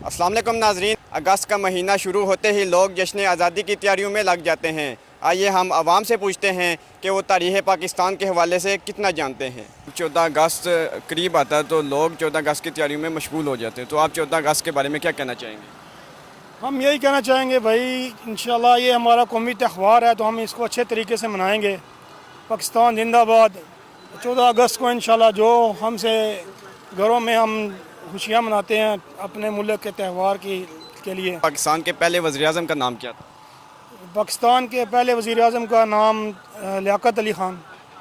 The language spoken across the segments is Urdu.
السلام علیکم ناظرین، اگست کا مہینہ شروع ہوتے ہی لوگ جشن آزادی کی تیاریوں میں لگ جاتے ہیں۔ آئیے ہم عوام سے پوچھتے ہیں کہ وہ تاریخ پاکستان کے حوالے سے کتنا جانتے ہیں۔ 14 اگست قریب آتا ہے تو لوگ 14 اگست کی تیاریوں میں مشغول ہو جاتے ہیں، تو آپ 14 اگست کے بارے میں کیا کہنا چاہیں گے؟ ہم یہی کہنا چاہیں گے بھائی، انشاءاللہ یہ ہمارا قومی تہوار ہے تو ہم اس کو اچھے طریقے سے منائیں گے۔ پاکستان زندہ باد۔ 14 اگست کو انشاءاللہ جو ہم سے گھروں میں ہم خوشیاں مناتے ہیں اپنے ملک کے تہوار کے لیے۔ پاکستان کے پہلے وزیر اعظم کا نام کیا تھا؟ پاکستان کے پہلے وزیر اعظم کا نام لیاقت علی خان۔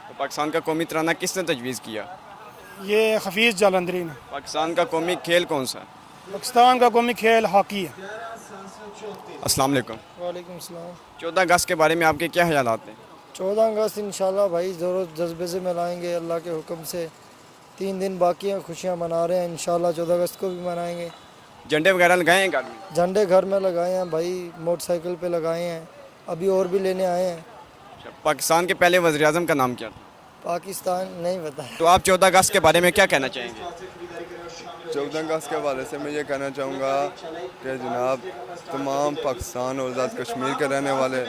تو پاکستان کا قومی ترانہ کس نے تجویز کیا؟ یہ حفیظ جالندری نے۔ پاکستان کا قومی کھیل کون سا ہے؟ پاکستان کا قومی کھیل ہاکی ہے۔ السلام علیکم۔ وعلیکم السلام۔ 14 اگست کے بارے میں آپ کے کیا خیالات ہیں؟ 14 اگست انشاءاللہ بھائی زور و جذبے سے منائیں گے اللہ کے حکم سے۔ 3 دن باقی ہیں، خوشیاں منا رہے ہیں، انشاءاللہ 14 اگست کو بھی منائیں گے۔ جھنڈے وغیرہ لگائے ہیں گھر میں؟ جھنڈے گھر میں لگائے ہیں بھائی، موٹر سائیکل پہ لگائے ہیں، ابھی اور بھی لینے آئے ہیں۔ پاکستان کے پہلے وزیر اعظم کا نام کیا تھا؟ پاکستان نہیں پتہ۔ تو آپ 14 اگست کے بارے میں کیا کہنا چاہیں گے؟ 14 اگست کے حوالے سے میں یہ کہنا چاہوں گا کہ جناب تمام پاکستان اور آزاد کشمیر کے رہنے والے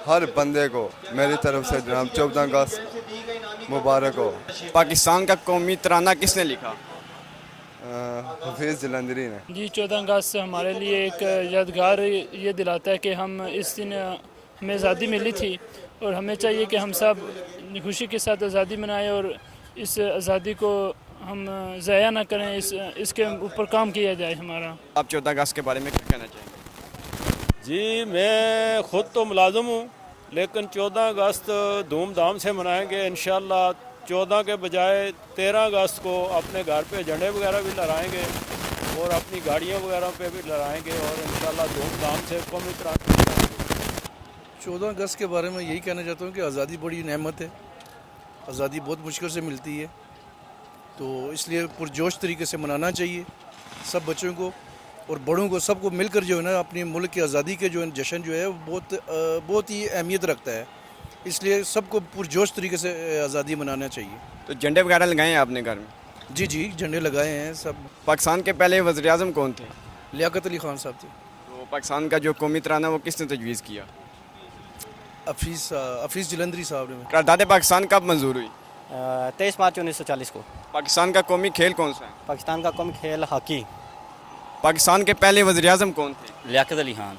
ہر بندے کو میری طرف سے جناب 14 اگست مبارک ہو۔ پاکستان کا قومی ترانہ کس نے لکھا؟ حفیظ جلندری نے۔ جی 14 اگست ہمارے لیے ایک یادگار یہ دلاتا ہے کہ ہم اس دن ہمیں آزادی ملی تھی اور ہمیں چاہیے کہ ہم سب خوشی کے ساتھ آزادی منائیں اور اس آزادی کو ہم ضائع نہ کریں، اس کے اوپر کام کیا جائے ہمارا۔ آپ 14 اگست کے بارے میں کیا کہنا چاہیں گے؟ جی میں خود تو ملازم ہوں، لیکن 14 اگست دھوم دھام سے منائیں گے انشاءاللہ۔ 14 کے بجائے 13 اگست کو اپنے گھر پہ جھنڈے وغیرہ بھی لہرائیں گے اور اپنی گاڑیوں وغیرہ پہ بھی لہرائیں گے اور انشاءاللہ دھوم دھام سے قومی ترانہ۔ 14 اگست کے بارے میں یہی کہنا چاہتا ہوں کہ آزادی بڑی نعمت ہے، آزادی بہت مشکل سے ملتی ہے، تو اس لیے پرجوش طریقے سے منانا چاہیے سب بچوں کو اور بڑوں کو، سب کو مل کر جو ہے نا اپنے ملک کی آزادی کے جو جشن جو ہے وہ بہت ہی اہمیت رکھتا ہے، اس لیے سب کو پرجوش طریقے سے آزادی منانا چاہیے۔ تو جھنڈے وغیرہ لگائے ہیں آپ نے گھر میں؟ جی جھنڈے لگائے ہیں سب۔ پاکستان کے پہلے وزیر اعظم کون تھے؟ لیاقت علی خان صاحب تھے۔ تو پاکستان کا جو قومی ترانہ وہ کس نے تجویز کیا؟ حفیظ جلندری صاحب نے۔ قرارداد پاکستان کب منظور ہوئی؟ 23 مارچ 1940 کو۔ پاکستان کا قومی کھیل کون سا ہے؟ پاکستان کا قومی کھیل ہاکی۔ پاکستان کے پہلے وزیر اعظم کون تھے؟ لیاقت علی خان۔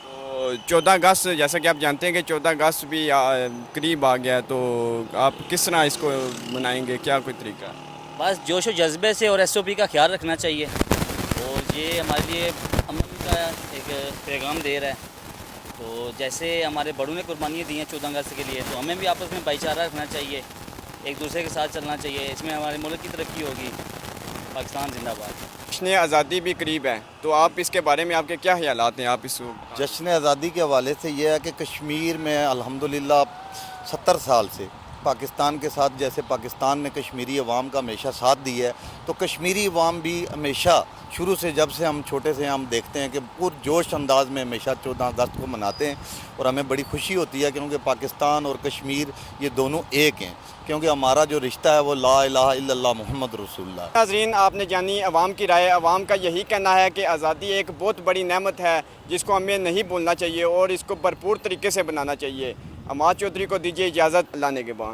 تو 14 اگست جیسا کہ آپ جانتے ہیں کہ 14 اگست بھی قریب آ گیا ہے، تو آپ کس طرح اس کو منائیں گے؟ کیا کوئی طریقہ ہے؟ بس جوش و جذبے سے اور SOP کا خیال رکھنا چاہیے، اور یہ ہمارے لیے امن کا ایک پیغام دے رہا ہے۔ تو جیسے ہمارے بڑوں نے قربانیاں دی ہیں 14 اگست کے لیے، تو ہمیں بھی آپس میں بھائی چارہ رکھنا چاہیے، ایک دوسرے کے ساتھ چلنا چاہیے، اس میں ہمارے ملک کی ترقی ہوگی۔ پاکستان زندہ باد۔ جشن آزادی بھی قریب ہے، تو آپ اس کے بارے میں آپ کے کیا خیالات ہیں؟ آپ اس جشن آزادی کے حوالے سے یہ ہے کہ کشمیر میں الحمدللہ 70 سال سے پاکستان کے ساتھ، جیسے پاکستان نے کشمیری عوام کا ہمیشہ ساتھ دیا ہے، تو کشمیری عوام بھی ہمیشہ شروع سے، جب سے ہم چھوٹے سے ہم دیکھتے ہیں کہ پرجوش انداز میں ہمیشہ 14 اگست کو مناتے ہیں، اور ہمیں بڑی خوشی ہوتی ہے کیونکہ پاکستان اور کشمیر یہ دونوں ایک ہیں، کیونکہ ہمارا جو رشتہ ہے وہ لا الہ الا اللہ محمد رسول اللہ۔ ناظرین، آپ نے جانی عوام کی رائے۔ عوام کا یہی کہنا ہے کہ آزادی ایک بہت بڑی نعمت ہے جس کو ہمیں نہیں بھولنا چاہیے اور اس کو بھرپور طریقے سے بنانا چاہیے۔ عماد چودھری کو دیجیے اجازت، لانے کے بعد۔